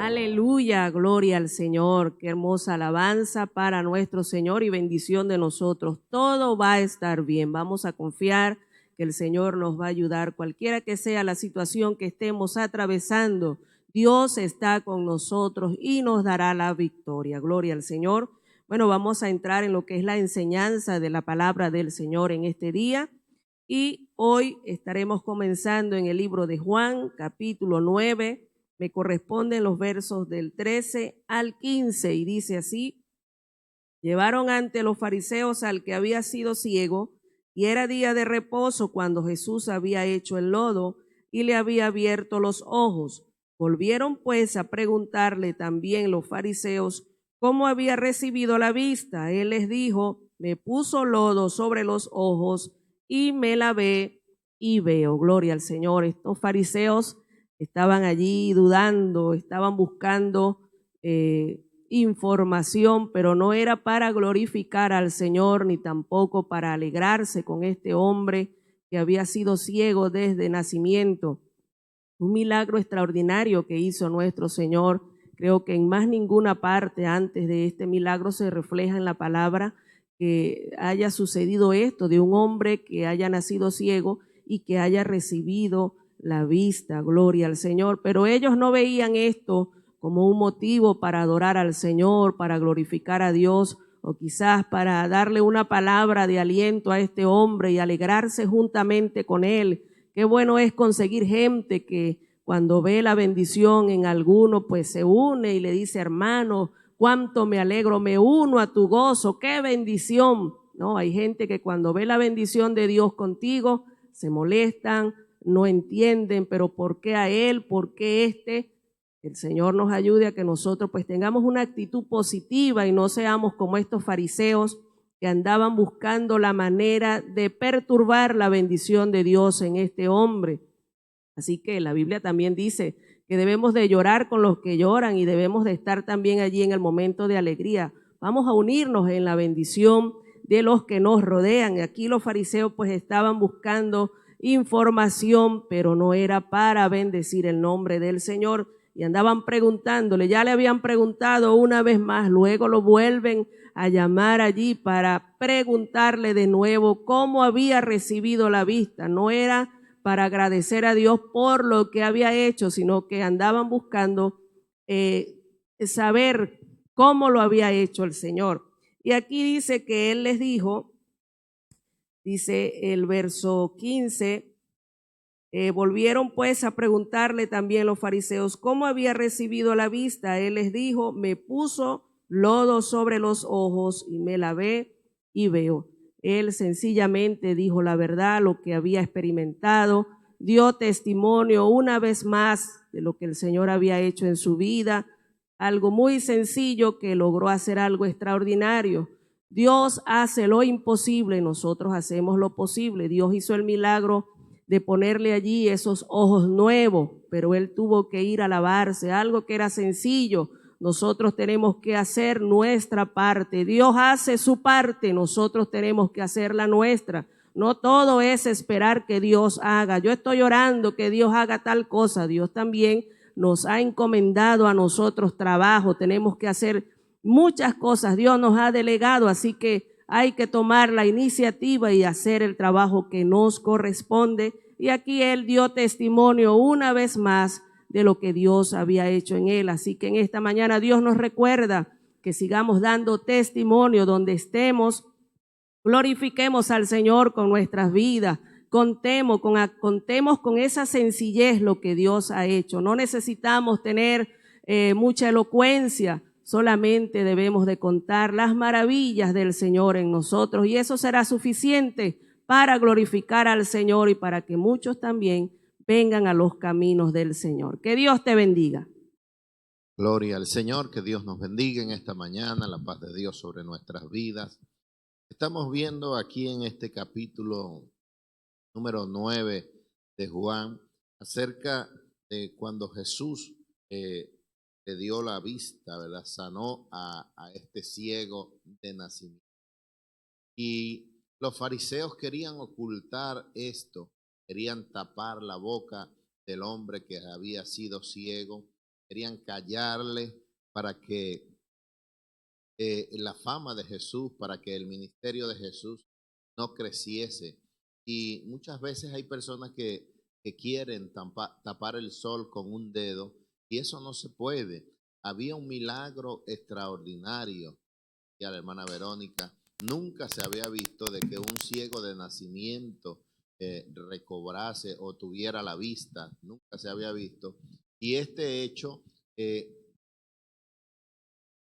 Aleluya, gloria al Señor. Qué hermosa alabanza para nuestro Señor y bendición de nosotros. Todo va a estar bien. Vamos a confiar que el Señor nos va a ayudar, cualquiera que sea la situación que estemos atravesando. Dios está con nosotros y nos dará la victoria. Gloria al Señor. Bueno, vamos a entrar en lo que es la enseñanza de la palabra del Señor en este día. Y hoy estaremos comenzando en el libro de Juan, capítulo 9. Me corresponden los versos del 13 al 15 y dice así: llevaron ante los fariseos al que había sido ciego, y era día de reposo cuando Jesús había hecho el lodo y le había abierto los ojos. Volvieron pues a preguntarle también los fariseos cómo había recibido la vista. Él les dijo: me puso lodo sobre los ojos y me lavé y veo. Gloria al Señor. Estos fariseos estaban allí dudando, estaban buscando información, pero no era para glorificar al Señor ni tampoco para alegrarse con este hombre que había sido ciego desde nacimiento. Un milagro extraordinario que hizo nuestro Señor. Creo que en más ninguna parte antes de este milagro se refleja en la palabra que haya sucedido esto, de un hombre que haya nacido ciego y que haya recibido la vista. Gloria al Señor. Pero ellos no veían esto como un motivo para adorar al Señor, para glorificar a Dios, o quizás para darle una palabra de aliento a este hombre y alegrarse juntamente con él. Qué bueno es conseguir gente que cuando ve la bendición en alguno, pues se une y le dice: hermano, cuánto me alegro, me uno a tu gozo, qué bendición. No, hay gente que cuando ve la bendición de Dios contigo, se molestan, no entienden, pero ¿por qué a él? ¿Por qué este? El Señor nos ayude a que nosotros pues tengamos una actitud positiva y no seamos como estos fariseos que andaban buscando la manera de perturbar la bendición de Dios en este hombre. Así que la Biblia también dice que debemos de llorar con los que lloran y debemos de estar también allí en el momento de alegría. Vamos a unirnos en la bendición de los que nos rodean. Aquí los fariseos pues estaban buscando información, pero no era para bendecir el nombre del Señor, y andaban preguntándole. Ya le habían preguntado una vez más, luego lo vuelven a llamar allí para preguntarle de nuevo cómo había recibido la vista. No era para agradecer a Dios por lo que había hecho, sino que andaban buscando saber cómo lo había hecho el Señor. Y aquí dice que Él les dijo, dice el verso 15, volvieron pues a preguntarle también los fariseos cómo había recibido la vista. Él les dijo: me puso lodo sobre los ojos y me lavé y veo. Él sencillamente dijo la verdad, lo que había experimentado, dio testimonio una vez más de lo que el Señor había hecho en su vida, algo muy sencillo que logró hacer algo extraordinario. Dios hace lo imposible, nosotros hacemos lo posible. Dios hizo el milagro de ponerle allí esos ojos nuevos, pero él tuvo que ir a lavarse, algo que era sencillo. Nosotros tenemos que hacer nuestra parte. Dios hace su parte, nosotros tenemos que hacer la nuestra. No todo es esperar que Dios haga. Yo estoy orando que Dios haga tal cosa. Dios también nos ha encomendado a nosotros trabajo. Tenemos que hacer muchas cosas. Dios nos ha delegado, así que hay que tomar la iniciativa y hacer el trabajo que nos corresponde. Y aquí él dio testimonio una vez más de lo que Dios había hecho en él. Así que en esta mañana Dios nos recuerda que sigamos dando testimonio donde estemos. Glorifiquemos al Señor con nuestras vidas. Contemos con esa sencillez lo que Dios ha hecho. No necesitamos tener mucha elocuencia. Solamente debemos de contar las maravillas del Señor en nosotros, y eso será suficiente para glorificar al Señor y para que muchos también vengan a los caminos del Señor. Que Dios te bendiga. Gloria al Señor, que Dios nos bendiga en esta mañana, la paz de Dios sobre nuestras vidas. Estamos viendo aquí en este capítulo número 9 de Juan acerca de cuando Jesús le dio la vista, ¿verdad? Sanó a este ciego de nacimiento. Y los fariseos querían ocultar esto, querían tapar la boca del hombre que había sido ciego, querían callarle para que la fama de Jesús, para que el ministerio de Jesús no creciese. Y muchas veces hay personas que quieren tapar el sol con un dedo y eso no se puede. Había un milagro extraordinario, y a la hermana Verónica, nunca se había visto de que un ciego de nacimiento recobrase o tuviera la vista, nunca se había visto. Y este hecho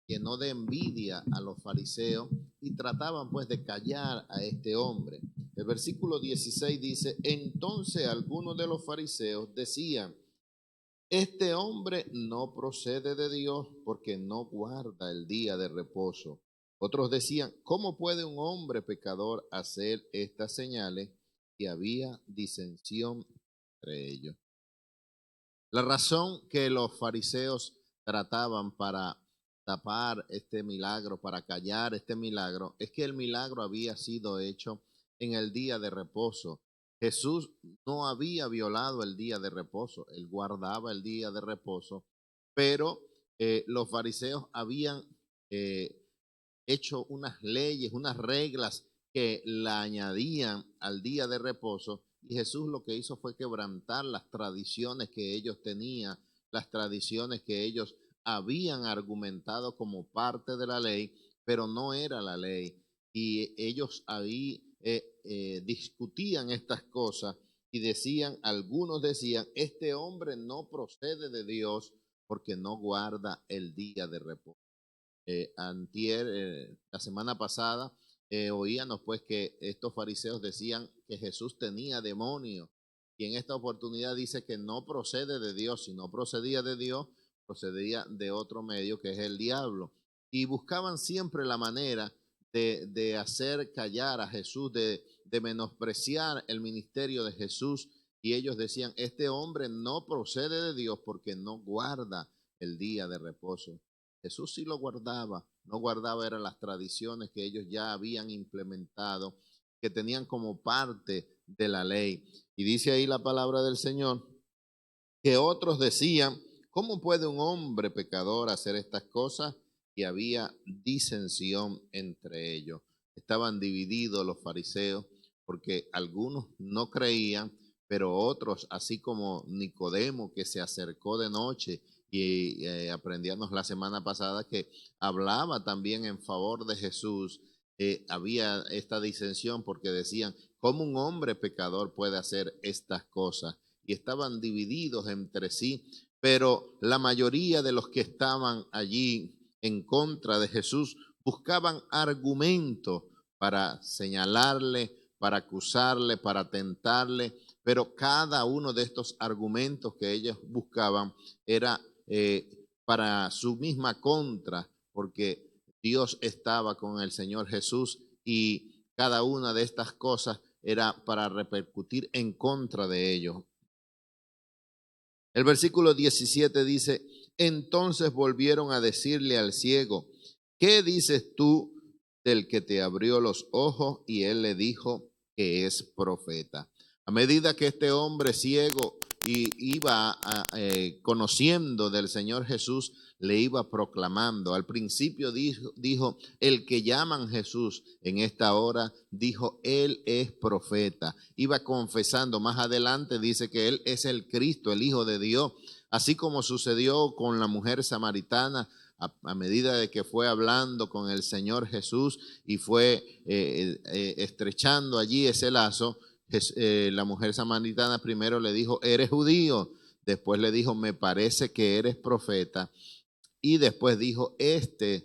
llenó de envidia a los fariseos y trataban pues de callar a este hombre. El versículo 16 dice, entonces algunos de los fariseos decían, este hombre no procede de Dios porque no guarda el día de reposo. Otros decían, ¿cómo puede un hombre pecador hacer estas señales? Y había disensión entre ellos. La razón que los fariseos trataban para tapar este milagro, para callar este milagro, es que el milagro había sido hecho en el día de reposo. Jesús no había violado el día de reposo, él guardaba el día de reposo, pero los fariseos habían eh, hecho unas leyes, unas reglas que la añadían al día de reposo, y Jesús lo que hizo fue quebrantar las tradiciones que ellos tenían, las tradiciones que ellos habían argumentado como parte de la ley, pero no era la ley. Y ellos ahí discutían estas cosas y decían, algunos decían, este hombre no procede de Dios porque no guarda el día de reposo. La semana pasada, oíamos pues que estos fariseos decían que Jesús tenía demonio, y en esta oportunidad dice que no procede de Dios. Si no procedía de Dios, procedía de otro medio, que es el diablo. Y buscaban siempre la manera de hacer callar a Jesús, de menospreciar el ministerio de Jesús. Y ellos decían, este hombre no procede de Dios porque no guarda el día de reposo. Jesús sí lo guardaba, no guardaba eran las tradiciones que ellos ya habían implementado, que tenían como parte de la ley. Y dice ahí la palabra del Señor, que otros decían, ¿cómo puede un hombre pecador hacer estas cosas? Y había disensión entre ellos. Estaban divididos los fariseos, porque algunos no creían, pero otros, así como Nicodemo, que se acercó de noche y aprendíamos la semana pasada que hablaba también en favor de Jesús, había esta disensión porque decían, ¿cómo un hombre pecador puede hacer estas cosas? Y estaban divididos entre sí, pero la mayoría de los que estaban allí en contra de Jesús buscaban argumentos para señalarle, para acusarle, para tentarle, pero cada uno de estos argumentos que ellos buscaban era para su misma contra, porque Dios estaba con el Señor Jesús y cada una de estas cosas era para repercutir en contra de ellos. El versículo 17 dice, entonces volvieron a decirle al ciego, ¿qué dices tú del que te abrió los ojos? Y él le dijo que es profeta. A medida que este hombre ciego iba conociendo del Señor Jesús, le iba proclamando. Al principio dijo, el que llaman Jesús en esta hora, dijo, él es profeta. Iba confesando, más adelante dice que él es el Cristo, el Hijo de Dios. Así como sucedió con la mujer samaritana, a medida de que fue hablando con el Señor Jesús y fue estrechando allí ese lazo, la mujer samaritana primero le dijo, ¿eres judío? Después le dijo, me parece que eres profeta. Y después dijo,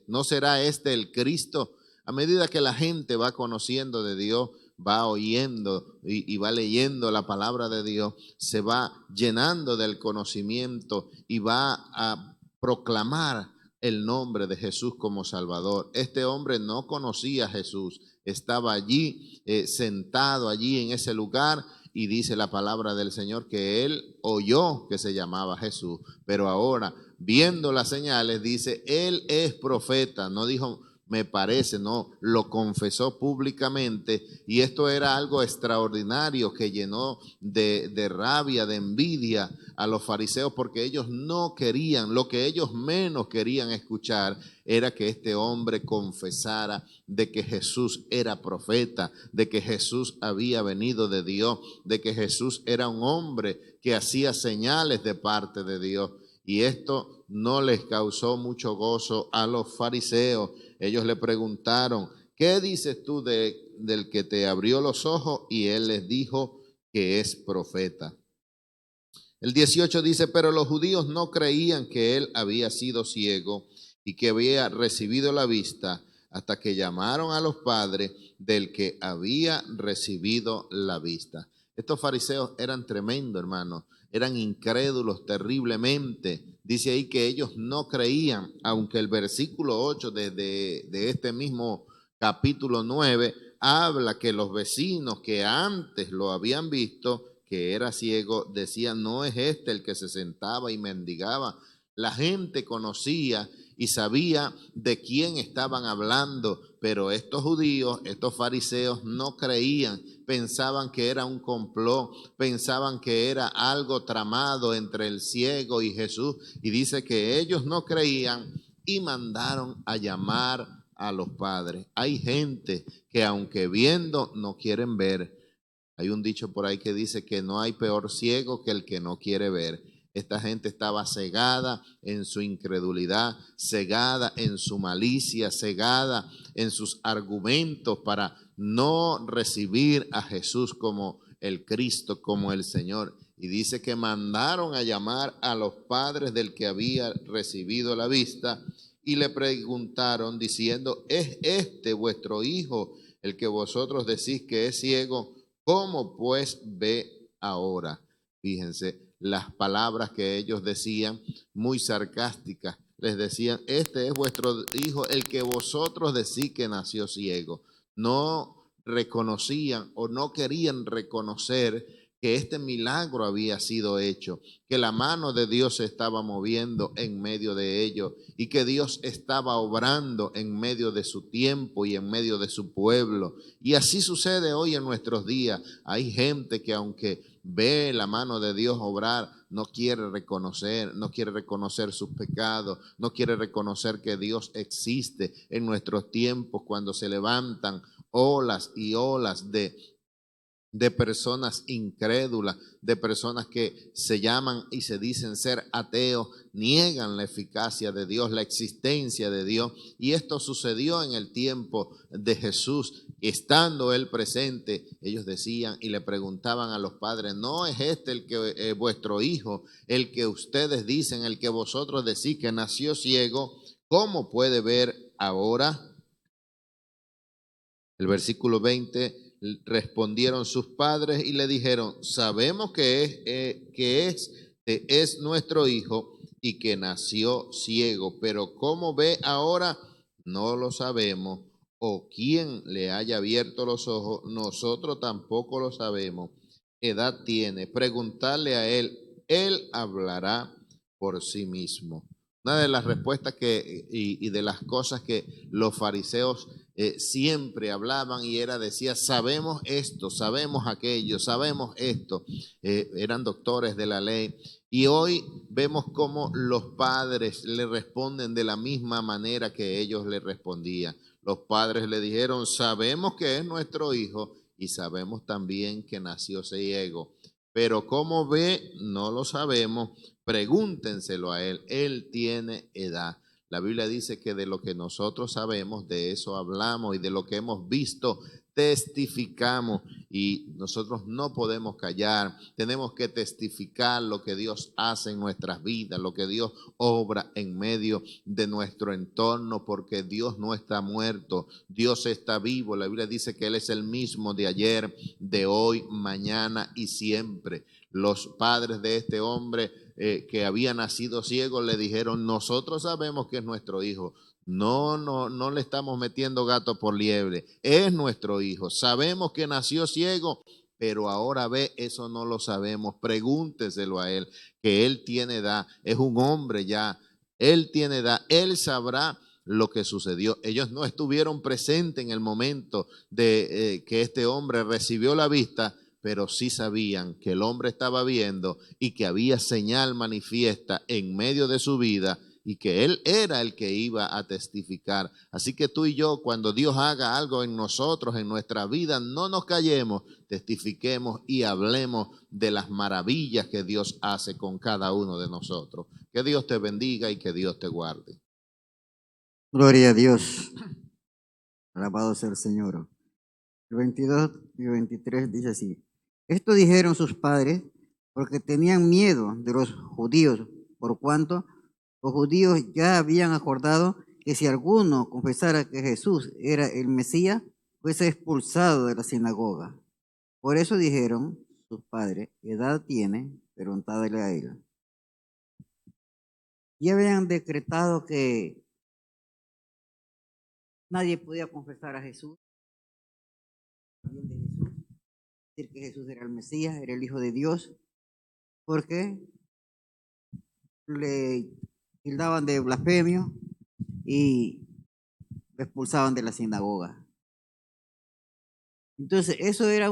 ¿no será este el Cristo? A medida que la gente va conociendo de Dios, va oyendo y va leyendo la palabra de Dios, se va llenando del conocimiento y va a proclamar el nombre de Jesús como Salvador. Este hombre no conocía a Jesús, estaba allí sentado allí en ese lugar, y dice la palabra del Señor que él oyó que se llamaba Jesús, pero ahora viendo las señales dice, él es profeta. No dijo, me parece, ¿no? Lo confesó públicamente y esto era algo extraordinario que llenó de rabia, de envidia a los fariseos porque ellos no querían, lo que ellos menos querían escuchar era que este hombre confesara de que Jesús era profeta, de que Jesús había venido de Dios, de que Jesús era un hombre que hacía señales de parte de Dios. Y esto no les causó mucho gozo a los fariseos. Ellos le preguntaron, ¿qué dices tú del que te abrió los ojos? Y él les dijo que es profeta. El 18 dice, pero los judíos no creían que él había sido ciego y que había recibido la vista hasta que llamaron a los padres del que había recibido la vista. Estos fariseos eran tremendos, hermanos, eran incrédulos terriblemente. Dice ahí que ellos no creían, aunque el versículo 8 de este mismo capítulo 9 habla que los vecinos que antes lo habían visto, que era ciego, decían, no es este el que se sentaba y mendigaba. La gente conocía y sabía de quién estaban hablando, pero estos judíos, estos fariseos no creían, pensaban que era un complot, pensaban que era algo tramado entre el ciego y Jesús, y dice que ellos no creían y mandaron a llamar a los padres. Hay gente que aunque viendo no quieren ver. Hay un dicho por ahí que dice que no hay peor ciego que el que no quiere ver. Esta gente estaba cegada en su incredulidad, cegada en su malicia, cegada en sus argumentos para no recibir a Jesús como el Cristo, como el Señor. Y dice que mandaron a llamar a los padres del que había recibido la vista y le preguntaron diciendo, ¿es este vuestro hijo el que vosotros decís que es ciego? ¿Cómo pues ve ahora? Fíjense las palabras que ellos decían, muy sarcásticas. Les decían, este es vuestro hijo, el que vosotros decís que nació ciego. No reconocían o no querían reconocer que este milagro había sido hecho, que la mano de Dios se estaba moviendo en medio de ellos y que Dios estaba obrando en medio de su tiempo y en medio de su pueblo. Y así sucede hoy en nuestros días. Hay gente que aunque ve la mano de Dios obrar, no quiere reconocer sus pecados, no quiere reconocer que Dios existe en nuestros tiempos cuando se levantan olas y olas de personas incrédulas, de personas que se llaman y se dicen ser ateos, niegan la eficacia de Dios, la existencia de Dios. Y esto sucedió en el tiempo de Jesús. Estando él presente, ellos decían y le preguntaban a los padres, ¿no es este el que vuestro hijo, el que ustedes dicen, el que vosotros decís que nació ciego? ¿Cómo puede ver ahora? El versículo 20, respondieron sus padres y le dijeron, sabemos que es nuestro hijo y que nació ciego, pero cómo ve ahora no lo sabemos, o quién le haya abierto los ojos, nosotros tampoco lo sabemos. Edad tiene, preguntarle a él hablará por sí mismo. Una de las respuestas y de las cosas que los fariseos siempre hablaban y decía, sabemos esto, sabemos aquello, sabemos esto. Eran doctores de la ley. Y hoy vemos cómo los padres le responden de la misma manera que ellos le respondían. Los padres le dijeron, sabemos que es nuestro hijo y sabemos también que nació ciego. Pero cómo ve, no lo sabemos. Pregúntenselo a él tiene edad. La Biblia dice que de lo que nosotros sabemos, de eso hablamos y de lo que hemos visto, testificamos y nosotros no podemos callar. Tenemos que testificar lo que Dios hace en nuestras vidas, lo que Dios obra en medio de nuestro entorno, porque Dios no está muerto, Dios está vivo. La Biblia dice que Él es el mismo de ayer, de hoy, mañana y siempre. Los padres de este hombre que había nacido ciego le dijeron, nosotros sabemos que es nuestro hijo. No le estamos metiendo gato por liebre. Es nuestro hijo. Sabemos que nació ciego, pero ahora ve, eso no lo sabemos. Pregúnteselo a él, que él tiene edad. Es un hombre ya. Él tiene edad. Él sabrá lo que sucedió. Ellos no estuvieron presentes en el momento de que este hombre recibió la vista, pero sí sabían que el hombre estaba viendo y que había señal manifiesta en medio de su vida y que él era el que iba a testificar. Así que tú y yo, cuando Dios haga algo en nosotros, en nuestra vida, no nos callemos, testifiquemos y hablemos de las maravillas que Dios hace con cada uno de nosotros. Que Dios te bendiga y que Dios te guarde. Gloria a Dios. Alabado sea el Señor. El 22 y 23 dice así: Esto dijeron sus padres porque tenían miedo de los judíos, por cuanto los judíos ya habían acordado que si alguno confesara que Jesús era el Mesías, fuese expulsado de la sinagoga. Por eso dijeron sus padres: edad tiene, preguntadle a él. Ya habían decretado que nadie podía confesar a Jesús, decir que Jesús era el Mesías, era el Hijo de Dios, porque le tildaban de blasfemio y lo expulsaban de la sinagoga. Entonces, eso era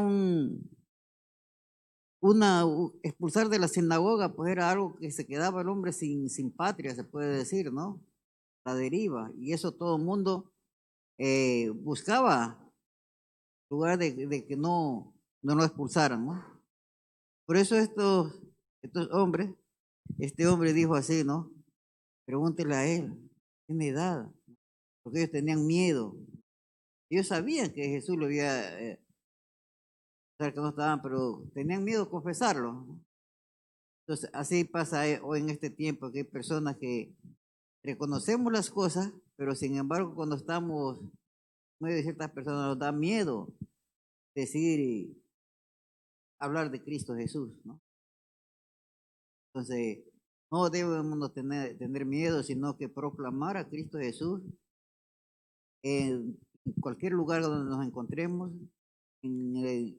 expulsar de la sinagoga, pues era algo que se quedaba el hombre sin patria, se puede decir, ¿no? La deriva, y eso todo el mundo buscaba lugar de que no lo expulsaran, ¿no? Por eso estos hombres, este hombre dijo así, ¿no? Pregúntele a él, tiene edad, porque ellos tenían miedo. Ellos sabían que Jesús lo había, que no estaban, pero tenían miedo de confesarlo. Entonces, así pasa hoy en este tiempo, que hay personas que reconocemos las cosas, pero sin embargo, cuando estamos en medio de ciertas personas, nos da miedo decir y hablar de Cristo Jesús, ¿no? Entonces, no debemos tener miedo, sino que proclamar a Cristo Jesús en cualquier lugar donde nos encontremos,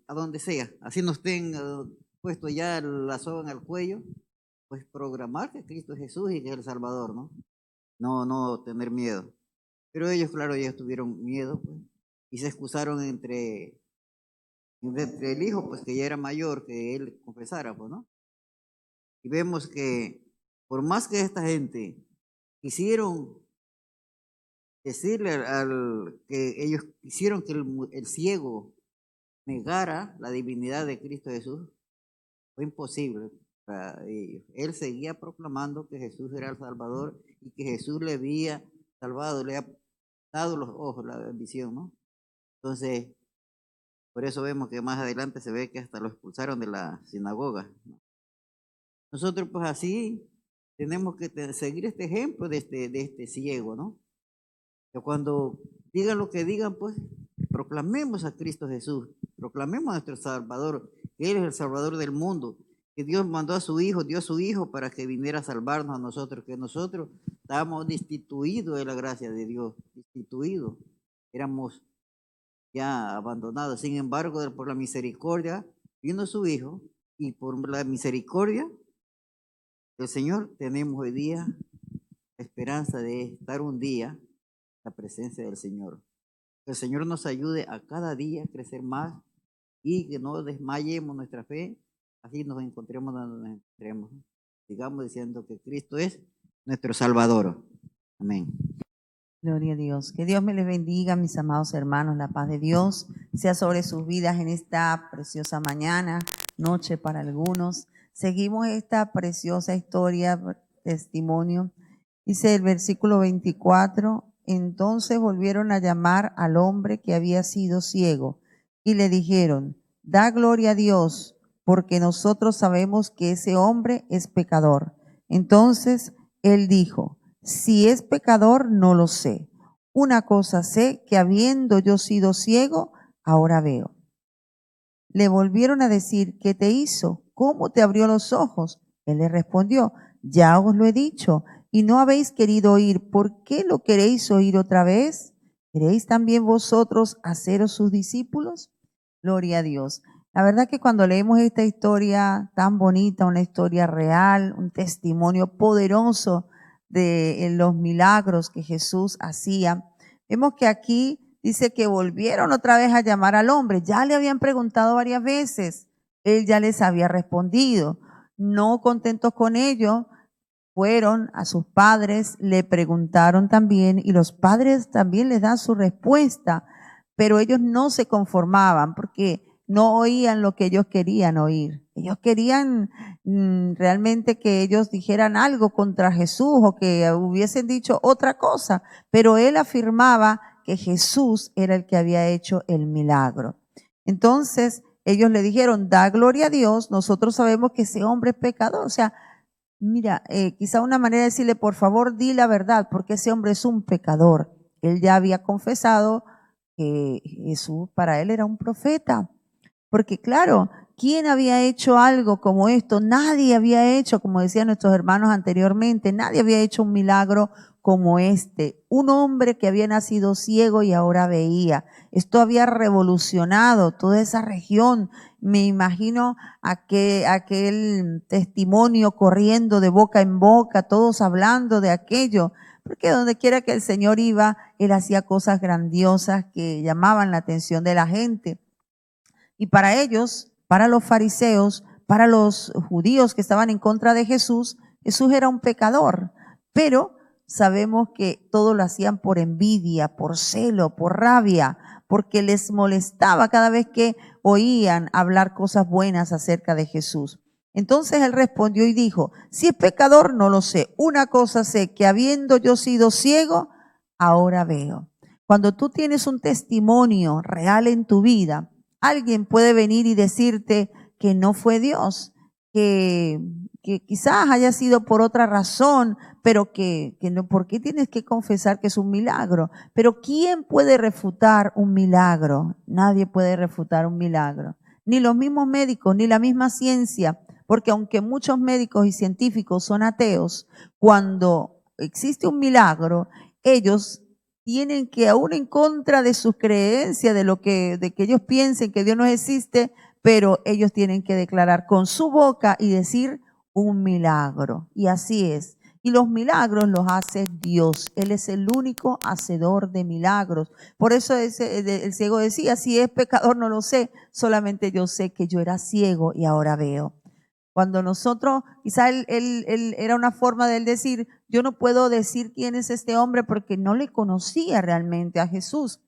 a donde sea. Así nos tengan puesto ya la soga en el cuello, pues programar que Cristo es Jesús y que es el Salvador, ¿no? No tener miedo. Pero ellos, claro, ellos tuvieron miedo, pues, y se excusaron entre el hijo, pues que ya era mayor, que él confesara, pues, ¿no? Y vemos que por más que esta gente quisieron decirle que ellos quisieron que el ciego negara la divinidad de Cristo Jesús, fue imposible para ellos. Él seguía proclamando que Jesús era el Salvador y que Jesús le había salvado, le había dado los ojos, la bendición, ¿no? Entonces, por eso vemos que más adelante se ve que hasta lo expulsaron de la sinagoga, ¿no? Nosotros pues así tenemos que seguir este ejemplo de este ciego, ¿no? Que cuando digan lo que digan, pues proclamemos a Cristo Jesús, proclamemos a nuestro Salvador, que Él es el Salvador del mundo, que Dios mandó a su Hijo, dio a su Hijo para que viniera a salvarnos a nosotros, que nosotros estábamos destituidos de la gracia de Dios, destituidos, éramos ya abandonados. Sin embargo, por la misericordia vino su Hijo, y por la misericordia del Señor tenemos hoy día la esperanza de estar un día en la presencia del Señor. Que el Señor nos ayude a cada día a crecer más y que no desmayemos nuestra fe, así nos encontremos donde nos encontremos. Sigamos diciendo que Cristo es nuestro Salvador. Amén. Gloria a Dios. Que Dios me les bendiga, mis amados hermanos. La paz de Dios sea sobre sus vidas en esta preciosa mañana, noche para algunos. Seguimos esta preciosa historia, testimonio. Dice el versículo 24, entonces volvieron a llamar al hombre que había sido ciego y le dijeron, da gloria a Dios, porque nosotros sabemos que ese hombre es pecador. Entonces él dijo, si es pecador, no lo sé. Una cosa sé, que habiendo yo sido ciego, ahora veo. Le volvieron a decir, ¿qué te hizo? ¿Cómo te abrió los ojos? Él le respondió, ya os lo he dicho, y no habéis querido oír. ¿Por qué lo queréis oír otra vez? ¿Queréis también vosotros haceros sus discípulos? Gloria a Dios. La verdad que cuando leemos esta historia tan bonita, una historia real, un testimonio poderoso de los milagros que Jesús hacía, vemos que aquí dice que volvieron otra vez a llamar al hombre. Ya le habían preguntado varias veces. Él ya les había respondido. No contentos con ello, fueron a sus padres, le preguntaron también y los padres también les dan su respuesta, pero ellos no se conformaban porque no oían lo que ellos querían oír. Ellos querían realmente que ellos dijeran algo contra Jesús o que hubiesen dicho otra cosa, pero él afirmaba que Jesús era el que había hecho el milagro. Entonces ellos le dijeron, da gloria a Dios, nosotros sabemos que ese hombre es pecador. O sea, mira, quizá una manera de decirle, por favor, di la verdad, porque ese hombre es un pecador. Él ya había confesado que Jesús para él era un profeta. Porque claro, ¿quién había hecho algo como esto? Nadie había hecho, como decían nuestros hermanos anteriormente, nadie había hecho un milagro como este. Un hombre que había nacido ciego y ahora veía. Esto había revolucionado toda esa región. Me imagino aquel testimonio corriendo de boca en boca, todos hablando de aquello. Porque donde quiera que el Señor iba, Él hacía cosas grandiosas que llamaban la atención de la gente. Y para ellos, para los fariseos, para los judíos que estaban en contra de Jesús, Jesús era un pecador. Pero sabemos que todo lo hacían por envidia, por celo, por rabia, porque les molestaba cada vez que oían hablar cosas buenas acerca de Jesús. Entonces él respondió y dijo, si es pecador, no lo sé. Una cosa sé, que habiendo yo sido ciego, ahora veo. Cuando tú tienes un testimonio real en tu vida, alguien puede venir y decirte que no fue Dios, que quizás haya sido por otra razón, pero que no, ¿por qué tienes que confesar que es un milagro? Pero ¿quién puede refutar un milagro? Nadie puede refutar un milagro. Ni los mismos médicos, ni la misma ciencia, porque aunque muchos médicos y científicos son ateos, cuando existe un milagro, ellos tienen que, aún en contra de sus creencias, de que ellos piensen que Dios no existe, pero ellos tienen que declarar con su boca y decir un milagro. Y así es. Y los milagros los hace Dios. Él es el único hacedor de milagros. Por eso el ciego decía, si es pecador no lo sé, solamente yo sé que yo era ciego y ahora veo. Cuando nosotros, quizá él era una forma de él decir, yo no puedo decir quién es este hombre porque no le conocía realmente a Jesús.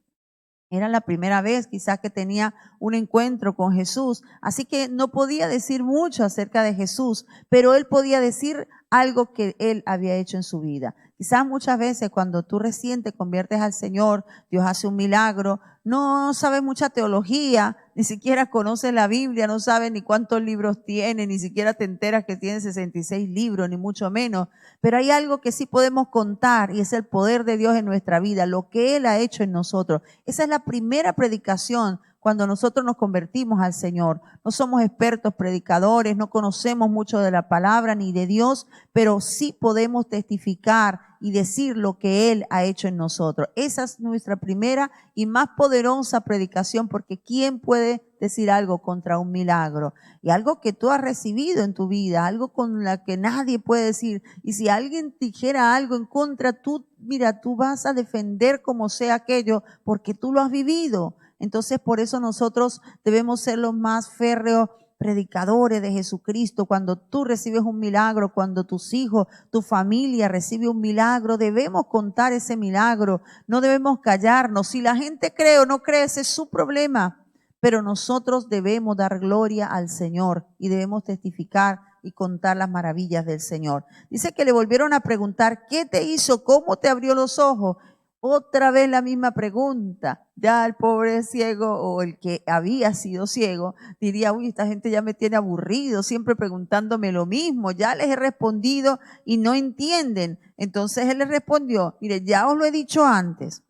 Era la primera vez quizás que tenía un encuentro con Jesús, así que no podía decir mucho acerca de Jesús, pero él podía decir algo que él había hecho en su vida. Quizás muchas veces cuando tú recién te conviertes al Señor, Dios hace un milagro, no sabes mucha teología, ni siquiera conoces la Biblia, no sabes ni cuántos libros tiene, ni siquiera te enteras que tiene 66 libros, ni mucho menos. Pero hay algo que sí podemos contar y es el poder de Dios en nuestra vida, lo que Él ha hecho en nosotros. Esa es la primera predicación cuando nosotros nos convertimos al Señor. No somos expertos predicadores, no conocemos mucho de la palabra ni de Dios, pero sí podemos testificar y decir lo que Él ha hecho en nosotros. Esa es nuestra primera y más poderosa predicación, porque ¿quién puede decir algo contra un milagro? Y algo que tú has recibido en tu vida, algo con la que nadie puede decir. Y si alguien dijera algo en contra, tú vas a defender como sea aquello, porque tú lo has vivido. Entonces, por eso nosotros debemos ser los más férreos predicadores de Jesucristo. Cuando tú recibes un milagro, cuando tus hijos, tu familia recibe un milagro, debemos contar ese milagro. No debemos callarnos. Si la gente cree o no cree, ese es su problema. Pero nosotros debemos dar gloria al Señor y debemos testificar y contar las maravillas del Señor. Dice que le volvieron a preguntar, ¿qué te hizo? ¿Cómo te abrió los ojos? Otra vez la misma pregunta. Ya el pobre ciego o el que había sido ciego diría, uy, esta gente ya me tiene aburrido, siempre preguntándome lo mismo, ya les he respondido y no entienden. Entonces él les respondió, mire, ya os lo he dicho antes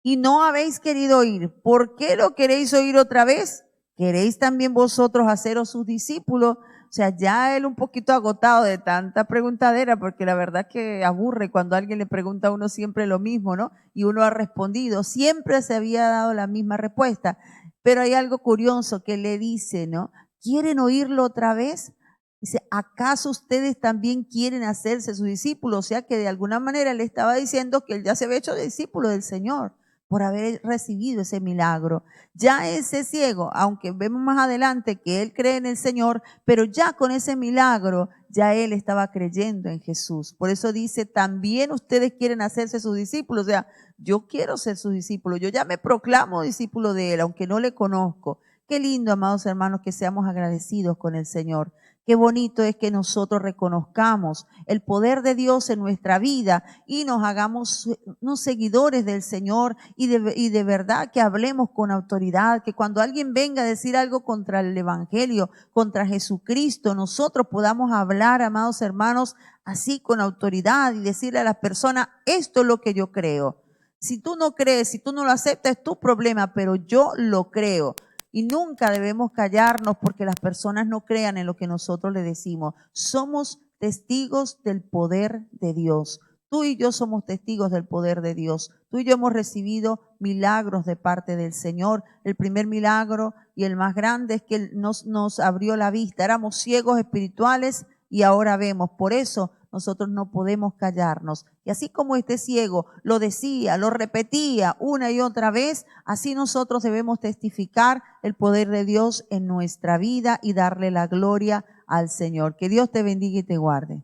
y no habéis querido oír. ¿Por qué lo queréis oír otra vez? ¿Queréis también vosotros haceros sus discípulos? O sea, ya él un poquito agotado de tanta preguntadera, porque la verdad que aburre cuando alguien le pregunta a uno siempre lo mismo, ¿no? Y uno ha respondido, siempre se había dado la misma respuesta. Pero hay algo curioso que le dice, ¿no? ¿Quieren oírlo otra vez? Dice, ¿acaso ustedes también quieren hacerse sus discípulos? O sea que de alguna manera le estaba diciendo que él ya se había hecho discípulo del Señor por haber recibido ese milagro. Ya ese ciego, aunque vemos más adelante que él cree en el Señor, pero ya con ese milagro, ya él estaba creyendo en Jesús. Por eso dice, también ustedes quieren hacerse sus discípulos. O sea, yo quiero ser su discípulo, yo ya me proclamo discípulo de él, aunque no le conozco. Qué lindo, amados hermanos, que seamos agradecidos con el Señor. Qué bonito es que nosotros reconozcamos el poder de Dios en nuestra vida y nos hagamos unos seguidores del Señor y de verdad que hablemos con autoridad, que cuando alguien venga a decir algo contra el Evangelio, contra Jesucristo, nosotros podamos hablar, amados hermanos, así con autoridad y decirle a las personas, esto es lo que yo creo. Si tú no crees, si tú no lo aceptas, es tu problema, pero yo lo creo. Y nunca debemos callarnos porque las personas no crean en lo que nosotros le decimos. Somos testigos del poder de Dios. Tú y yo somos testigos del poder de Dios. Tú y yo hemos recibido milagros de parte del Señor. El primer milagro y el más grande es que Él nos abrió la vista. Éramos ciegos espirituales y ahora vemos. Por eso nosotros no podemos callarnos. Y así como este ciego lo decía, lo repetía una y otra vez, así nosotros debemos testificar el poder de Dios en nuestra vida y darle la gloria al Señor. Que Dios te bendiga y te guarde.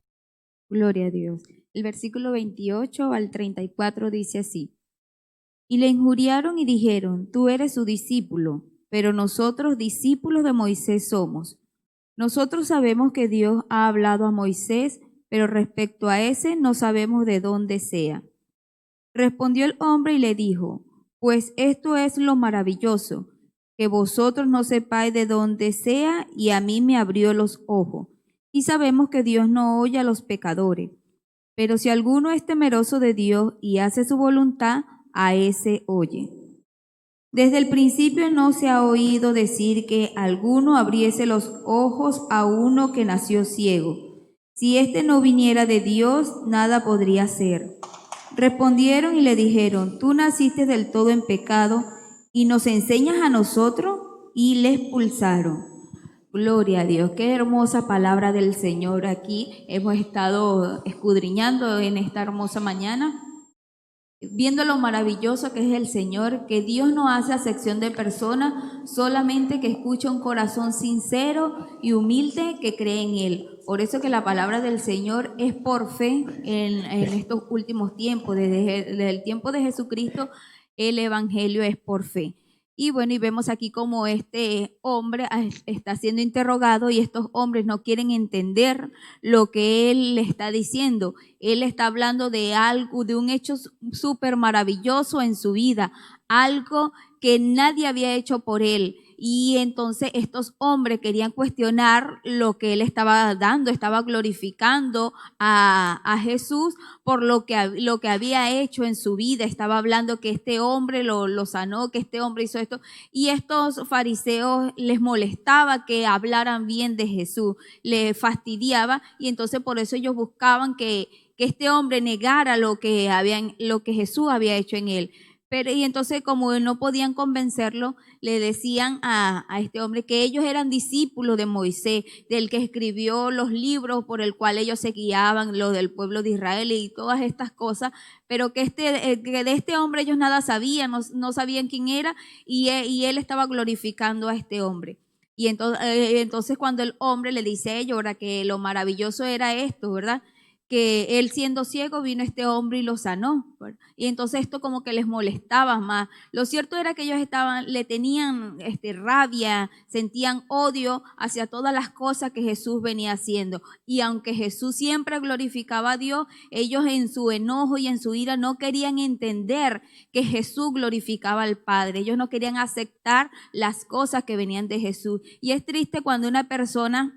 Gloria a Dios. El versículo 28 al 34 dice así. Y le injuriaron y dijeron, tú eres su discípulo, pero nosotros discípulos de Moisés somos. Nosotros sabemos que Dios ha hablado a Moisés, pero respecto a ese no sabemos de dónde sea. Respondió el hombre y le dijo, pues esto es lo maravilloso, que vosotros no sepáis de dónde sea, y a mí me abrió los ojos. Y sabemos que Dios no oye a los pecadores, pero si alguno es temeroso de Dios y hace su voluntad, a ese oye. Desde el principio no se ha oído decir que alguno abriese los ojos a uno que nació ciego. Si éste no viniera de Dios, nada podría hacer. Respondieron y le dijeron, tú naciste del todo en pecado y nos enseñas a nosotros, y le expulsaron. Gloria a Dios, qué hermosa palabra del Señor aquí. Hemos estado escudriñando en esta hermosa mañana, viendo lo maravilloso que es el Señor, que Dios no hace acepción de personas, solamente que escucha un corazón sincero y humilde que cree en Él. Por eso que la palabra del Señor es por fe en estos últimos tiempos. Desde el tiempo de Jesucristo, el Evangelio es por fe. Y bueno, y vemos aquí como este hombre está siendo interrogado y estos hombres no quieren entender lo que él le está diciendo. Él está hablando de algo, de un hecho súper maravilloso en su vida, algo que nadie había hecho por él. Y entonces estos hombres querían cuestionar lo que él estaba dando, estaba glorificando a Jesús por lo que había hecho en su vida. Estaba hablando que este hombre lo sanó, que este hombre hizo esto. Y estos fariseos les molestaba que hablaran bien de Jesús, les fastidiaba, y entonces por eso ellos buscaban que este hombre negara lo que Jesús había hecho en él. Y entonces, como no podían convencerlo, le decían a este hombre que ellos eran discípulos de Moisés, del que escribió los libros por el cual ellos se guiaban, los del pueblo de Israel y todas estas cosas, pero que de este hombre ellos nada sabían, no sabían quién era, y él estaba glorificando a este hombre. Y entonces cuando el hombre le dice a ellos, ¿verdad?, que lo maravilloso era esto, ¿verdad?, que él siendo ciego vino este hombre y lo sanó, ¿verdad? Y entonces esto como que les molestaba más. Lo cierto era que ellos le tenían rabia, sentían odio hacia todas las cosas que Jesús venía haciendo. Y aunque Jesús siempre glorificaba a Dios, ellos en su enojo y en su ira no querían entender que Jesús glorificaba al Padre. Ellos no querían aceptar las cosas que venían de Jesús. Y es triste cuando una persona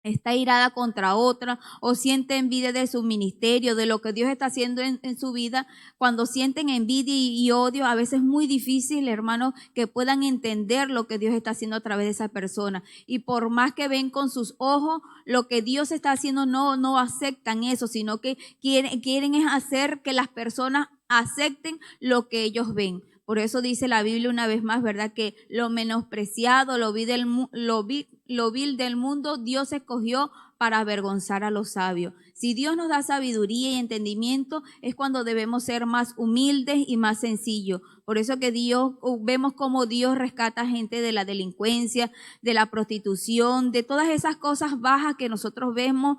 está irada contra otra o siente envidia de su ministerio, de lo que Dios está haciendo en su vida. Cuando sienten envidia y odio, a veces es muy difícil, hermanos, que puedan entender lo que Dios está haciendo a través de esa persona. Y por más que ven con sus ojos lo que Dios está haciendo, no aceptan eso, sino que quieren es hacer que las personas acepten lo que ellos ven. Por eso dice la Biblia una vez más, ¿verdad? Que lo menospreciado, lo vil del mundo, Dios escogió para avergonzar a los sabios. Si Dios nos da sabiduría y entendimiento, es cuando debemos ser más humildes y más sencillos. Por eso que vemos cómo Dios rescata gente de la delincuencia, de la prostitución, de todas esas cosas bajas que nosotros vemos,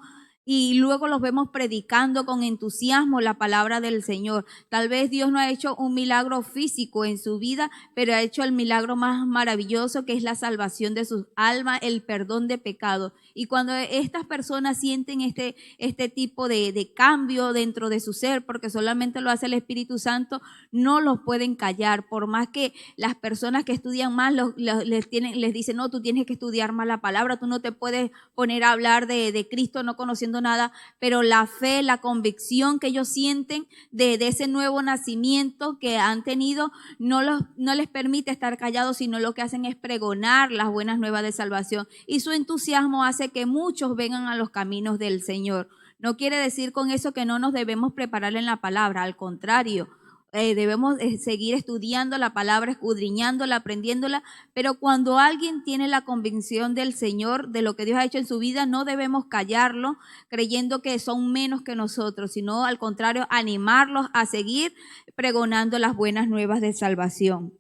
y luego los vemos predicando con entusiasmo la palabra del Señor. Tal vez Dios no ha hecho un milagro físico en su vida, pero ha hecho el milagro más maravilloso, que es la salvación de sus almas, el perdón de pecado. Y cuando estas personas sienten este tipo de cambio dentro de su ser, porque solamente lo hace el Espíritu Santo, no los pueden callar. Por más que las personas que estudian más les dicen, no, tú tienes que estudiar más la palabra, tú no te puedes poner a hablar de Cristo no conociendo nada, pero la fe, la convicción que ellos sienten de ese nuevo nacimiento que han tenido, no les permite estar callados, sino lo que hacen es pregonar las buenas nuevas de salvación, y su entusiasmo hace que muchos vengan a los caminos del Señor. No quiere decir con eso que no nos debemos preparar en la palabra, al contrario. Debemos seguir estudiando la palabra, escudriñándola, aprendiéndola, pero cuando alguien tiene la convicción del Señor, de lo que Dios ha hecho en su vida, no debemos callarlo creyendo que son menos que nosotros, sino al contrario, animarlos a seguir pregonando las buenas nuevas de salvación.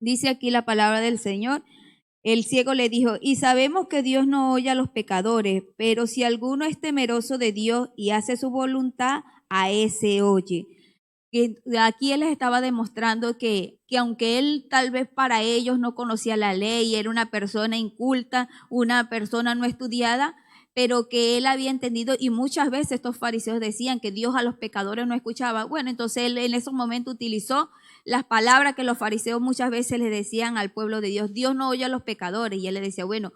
Dice aquí la palabra del Señor. El ciego le dijo, y sabemos que Dios no oye a los pecadores, pero si alguno es temeroso de Dios y hace su voluntad, a ese oye. Que aquí él les estaba demostrando que aunque él tal vez para ellos no conocía la ley, era una persona inculta, una persona no estudiada, pero que él había entendido, y muchas veces estos fariseos decían que Dios a los pecadores no escuchaba. Bueno, entonces él en esos momentos utilizó las palabras que los fariseos muchas veces le decían al pueblo de Dios: Dios no oye a los pecadores. Y él le decía, bueno,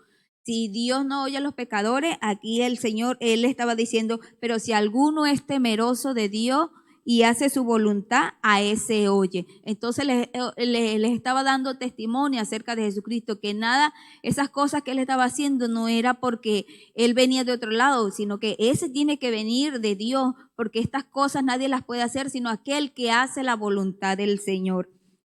si Dios no oye a los pecadores, aquí el Señor, él estaba diciendo, pero si alguno es temeroso de Dios y hace su voluntad, a ese oye. Entonces les estaba dando testimonio acerca de Jesucristo, que nada, esas cosas que él estaba haciendo no era porque él venía de otro lado, sino que ese tiene que venir de Dios, porque estas cosas nadie las puede hacer, sino aquel que hace la voluntad del Señor.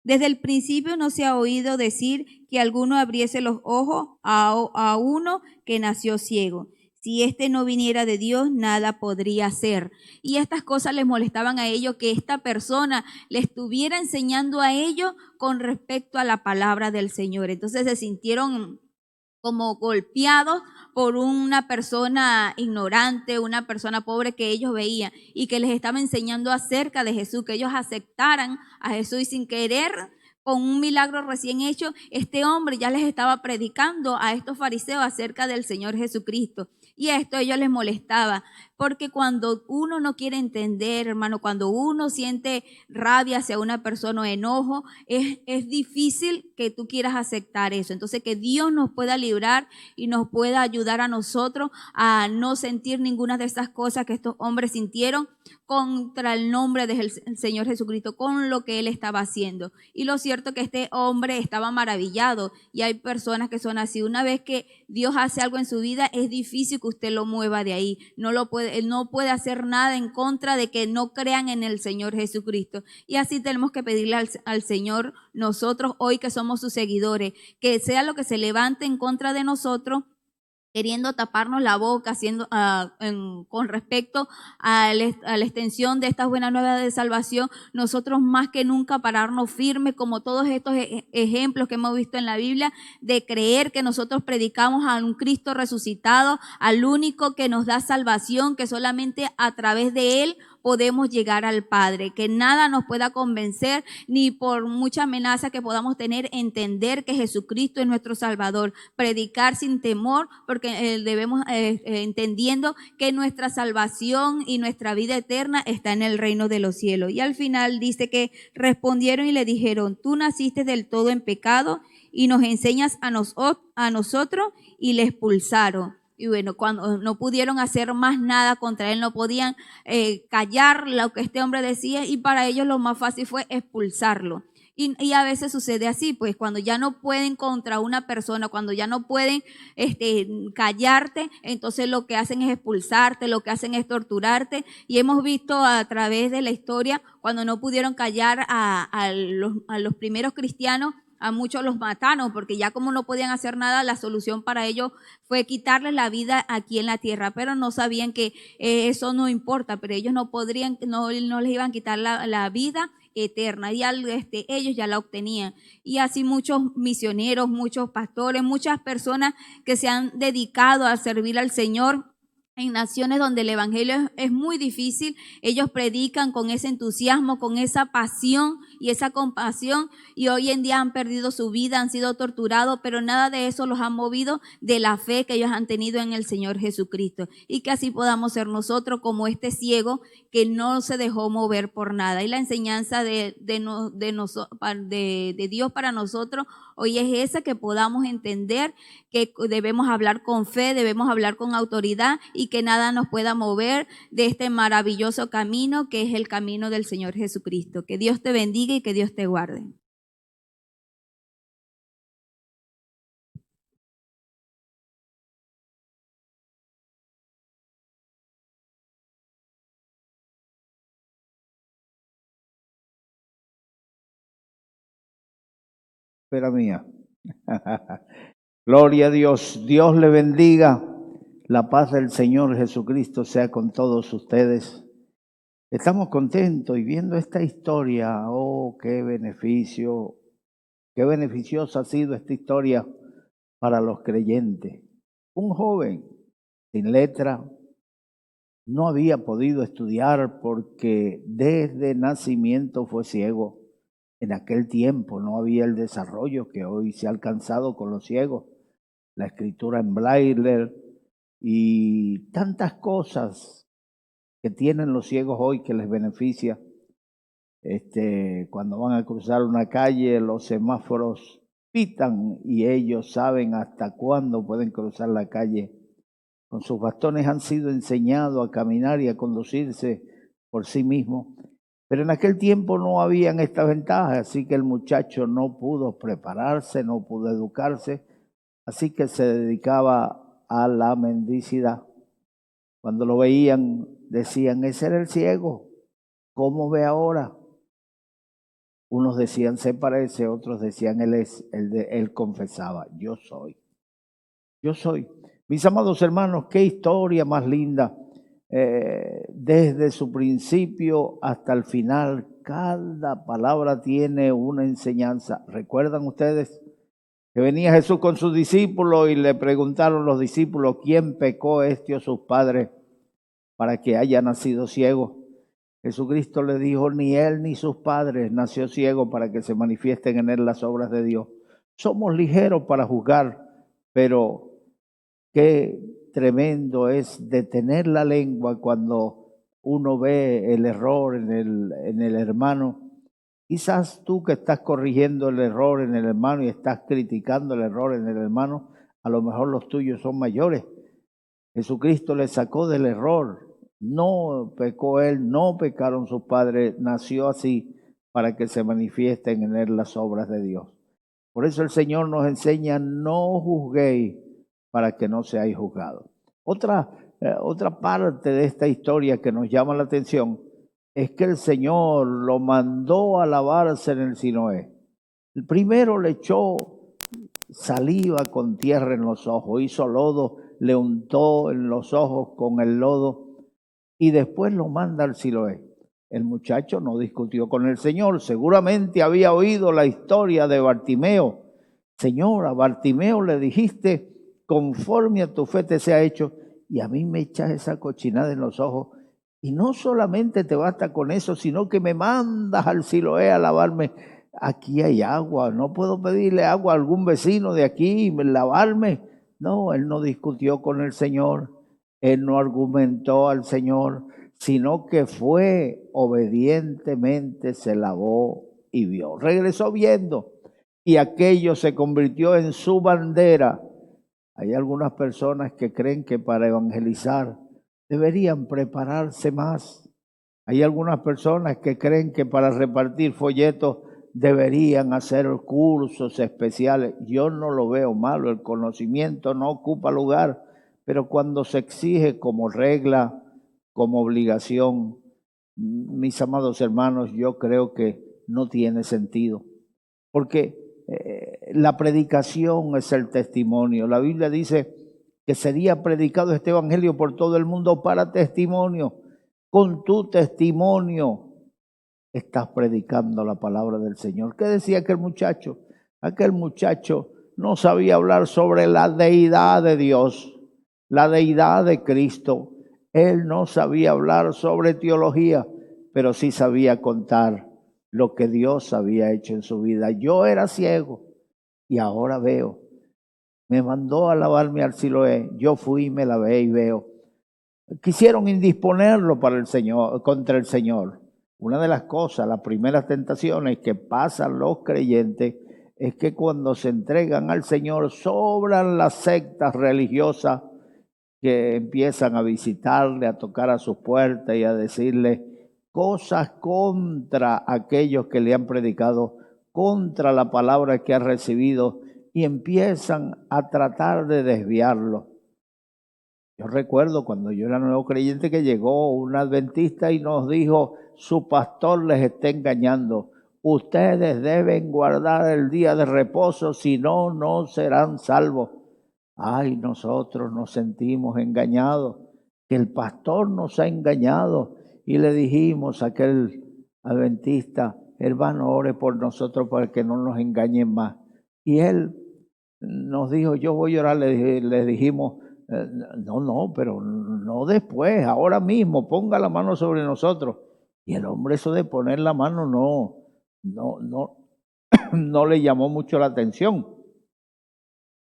Desde el principio no se ha oído decir que alguno abriese los ojos a uno que nació ciego. Si éste no viniera de Dios, nada podría hacer. Y estas cosas les molestaban a ellos, que esta persona le estuviera enseñando a ellos con respecto a la palabra del Señor. Entonces se sintieron como golpeados por una persona ignorante, una persona pobre que ellos veían y que les estaba enseñando acerca de Jesús, que ellos aceptaran a Jesús, y sin querer, con un milagro recién hecho, este hombre ya les estaba predicando a estos fariseos acerca del Señor Jesucristo. Y esto a ellos les molestaba, porque cuando uno no quiere entender, hermano, cuando uno siente rabia hacia una persona o enojo, es difícil que tú quieras aceptar eso. Entonces, que Dios nos pueda librar y nos pueda ayudar a nosotros a no sentir ninguna de esas cosas que estos hombres sintieron contra el nombre del Señor Jesucristo, con lo que él estaba haciendo. Y lo cierto es que este hombre estaba maravillado, y hay personas que son así. Una vez que Dios hace algo en su vida, es difícil que usted lo mueva de ahí. Él no puede hacer nada en contra de que no crean en el Señor Jesucristo. Y así tenemos que pedirle al Señor, nosotros hoy que somos sus seguidores, que sea lo que se levante en contra de nosotros, queriendo taparnos la boca, con respecto a la extensión de estas buenas nuevas de salvación, nosotros más que nunca pararnos firmes, como todos estos ejemplos que hemos visto en la Biblia, de creer que nosotros predicamos a un Cristo resucitado, al único que nos da salvación, que solamente a través de él podemos llegar al Padre, que nada nos pueda convencer, ni por mucha amenaza que podamos tener, entender que Jesucristo es nuestro Salvador, predicar sin temor, porque debemos entendiendo que nuestra salvación y nuestra vida eterna está en el reino de los cielos. Y al final dice que respondieron y le dijeron: tú naciste del todo en pecado y nos enseñas a nosotros, y le expulsaron. Y bueno, cuando no pudieron hacer más nada contra él, no podían callar lo que este hombre decía, y para ellos lo más fácil fue expulsarlo. Y a veces sucede así, pues cuando ya no pueden contra una persona, cuando ya no pueden callarte, entonces lo que hacen es expulsarte, lo que hacen es torturarte. Y hemos visto a través de la historia, cuando no pudieron callar a los primeros cristianos, a muchos los mataron, porque ya como no podían hacer nada, la solución para ellos fue quitarles la vida aquí en la tierra, pero no sabían que eso no importa, pero ellos no podrían, no les iban a quitar la vida eterna, y ellos ya la obtenían. Y así muchos misioneros, muchos pastores, muchas personas que se han dedicado a servir al Señor en naciones donde el evangelio es muy difícil, ellos predican con ese entusiasmo, con esa pasión y esa compasión, y hoy en día han perdido su vida, han sido torturados, pero nada de eso los ha movido de la fe que ellos han tenido en el Señor Jesucristo. Y que así podamos ser nosotros como este ciego que no se dejó mover por nada. Y la enseñanza de Dios para nosotros hoy es esa, que podamos entender que debemos hablar con fe, debemos hablar con autoridad, y que nada nos pueda mover de este maravilloso camino que es el camino del Señor Jesucristo. Que Dios te bendiga y que Dios te guarde. Espera mía. Gloria a Dios. Dios le bendiga. La paz del Señor Jesucristo sea con todos ustedes. Estamos contentos y viendo esta historia. Oh, qué beneficio, qué beneficiosa ha sido esta historia para los creyentes. Un joven sin letra, no había podido estudiar porque desde nacimiento fue ciego. En aquel tiempo no había el desarrollo que hoy se ha alcanzado con los ciegos, la escritura en braille y tantas cosas que tienen los ciegos hoy que les beneficia. Cuando van a cruzar una calle, los semáforos pitan y ellos saben hasta cuándo pueden cruzar la calle. Con sus bastones han sido enseñados a caminar y a conducirse por sí mismos. Pero en aquel tiempo no habían estas ventajas, así que el muchacho no pudo prepararse, no pudo educarse, así que se dedicaba a la mendicidad. Cuando lo veían, decían, ese era el ciego, ¿cómo ve ahora? Unos decían, se parece, otros decían, él confesaba, yo soy. Yo soy. Mis amados hermanos, qué historia más linda. Desde su principio hasta el final, cada palabra tiene una enseñanza. ¿Recuerdan ustedes que venía Jesús con sus discípulos y le preguntaron los discípulos, ¿quién pecó, este o sus padres, para que haya nacido ciego? Jesucristo le dijo, ni él ni sus padres nació ciego para que se manifiesten en él las obras de Dios. Somos ligeros para juzgar, pero qué tremendo es detener la lengua cuando uno ve el error en el hermano. Quizás tú que estás corrigiendo el error en el hermano y estás criticando el error en el hermano, a lo mejor los tuyos son mayores. Jesucristo le sacó del error. No pecó él, no pecaron sus padres, nació así para que se manifiesten en él las obras de Dios. Por eso el Señor nos enseña, no juzguéis para que no seáis juzgados. Otra parte de esta historia que nos llama la atención es que el Señor lo mandó a lavarse en el Siloé. El primero le echó saliva con tierra en los ojos, hizo lodo, le untó en los ojos con el lodo y después lo manda al Siloé. El muchacho no discutió con el Señor, seguramente había oído la historia de Bartimeo. Señor, a Bartimeo le dijiste, conforme a tu fe te sea hecho, y a mí me echas esa cochinada en los ojos. Y no solamente te basta con eso, sino que me mandas al Siloé a lavarme. Aquí hay agua, no puedo pedirle agua a algún vecino de aquí y lavarme. No, él no discutió con el Señor, él no argumentó al Señor, sino que fue obedientemente, se lavó y vio. Regresó viendo y aquello se convirtió en su bandera. Hay algunas personas que creen que para evangelizar deberían prepararse más. Hay algunas personas que creen que para repartir folletos deberían hacer cursos especiales. Yo no lo veo malo, el conocimiento no ocupa lugar, pero cuando se exige como regla, como obligación, mis amados hermanos, yo creo que no tiene sentido, porque la predicación es el testimonio. La Biblia dice que sería predicado este evangelio por todo el mundo para testimonio. Con tu testimonio estás predicando la palabra del Señor. ¿Qué decía aquel muchacho? Aquel muchacho no sabía hablar sobre la deidad de Dios, la deidad de Cristo. Él no sabía hablar sobre teología, pero sí sabía contar lo que Dios había hecho en su vida. Yo era ciego y ahora veo. Me mandó a lavarme al Siloé. Yo fui y me lavé y veo. Quisieron indisponerlo para el Señor, contra el Señor. Una de las cosas, las primeras tentaciones que pasan los creyentes es que cuando se entregan al Señor sobran las sectas religiosas que empiezan a visitarle, a tocar a sus puertas y a decirle cosas contra aquellos que le han predicado, contra la palabra que ha recibido, y empiezan a tratar de desviarlo. Yo recuerdo cuando yo era nuevo creyente que llegó un adventista y nos dijo, su pastor les está engañando. Ustedes deben guardar el día de reposo, si no, no serán salvos. Ay, nosotros nos sentimos engañados, que el pastor nos ha engañado. Y le dijimos a aquel adventista, hermano, ore por nosotros para que no nos engañen más. Y él nos dijo, yo voy a orar. Le dijimos, no, pero no después, ahora mismo, ponga la mano sobre nosotros. Y el hombre, eso de poner la mano no le llamó mucho la atención.